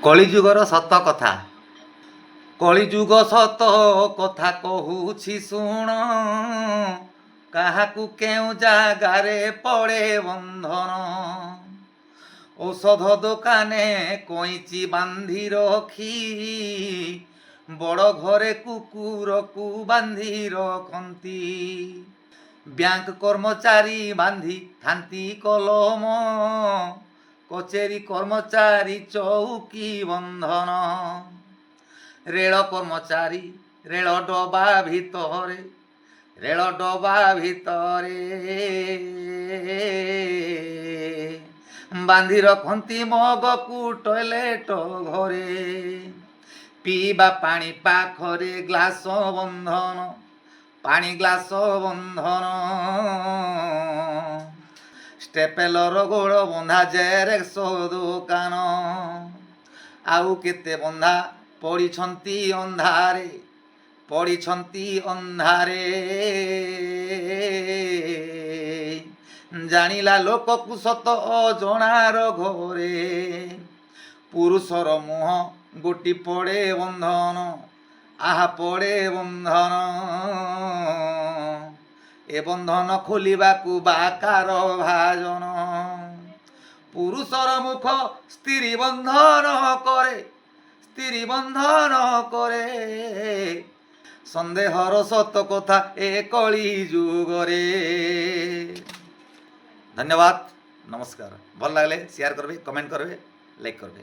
କଳିଯୁଗର ସତ କଥା। କଳିଯୁଗ ସତ କଥା କହୁଛି ଶୁଣ, କାହାକୁ କେଉଁ ଜାଗାରେ ପଡ଼େ ବନ୍ଧନ। ଔଷଧ ଦୋକାନେ କଇଁଚି ବାନ୍ଧି ରଖି, ବଡ଼ ଘରେ କୁକୁରକୁ ବାନ୍ଧି ରଖନ୍ତି। ବ୍ୟାଙ୍କ କର୍ମଚାରୀ ବାନ୍ଧି ଥାନ୍ତି କଲମ, କଚେରୀ କର୍ମଚାରୀ ଚୌକି ବନ୍ଧନ। ରେଳ କର୍ମଚାରୀ ରେଳ ଡବା ଭିତରେ, ରେଳ ଡବା ଭିତରେ ବାନ୍ଧି ରଖନ୍ତି ମଗକୁ ଟଏଲେଟ ଘରେ। ପିଇବା ପାଣି ପାଖରେ ଗ୍ଲାସ ବନ୍ଧନ, ପାଣି ଗ୍ଲାସ ବନ୍ଧନ। ଷ୍ଟେପଲର ଗୋଡ଼ ବନ୍ଧା ଜେରେକ୍ସ ଦୋକାନ, ଆଉ କେତେ ବନ୍ଧା ପଡ଼ିଛନ୍ତି ଅନ୍ଧାରେ, ପଡ଼ିଛନ୍ତି ଅନ୍ଧାରେ। ଜାଣିଲା ଲୋକକୁ ସତ ଅଜଣାର ଘରେ, ପୁରୁଷର ମୁହଁ ଗୋଟି ପଡ଼େ ବନ୍ଧନ, ଆହା ପଡ଼େ ବନ୍ଧନ। ଏ ବନ୍ଧନ ଖୋଲିବାକୁ ବାକାର ଭାଜନ। ପୁରୁଷର ମୁଖ ସ୍ତ୍ରୀ ବନ୍ଧନ କରେ, ସ୍ତ୍ରୀ ବନ୍ଧନ କରେ। ସନ୍ଦେହର ସତ କଥା ଏ କଳି ଯୁଗରେ। ଧନ୍ୟବାଦ, ନମସ୍କାର। ଭଲ ଲାଗলে শেয়ার করবে, কমেন্ট করবে, লাইক করবে।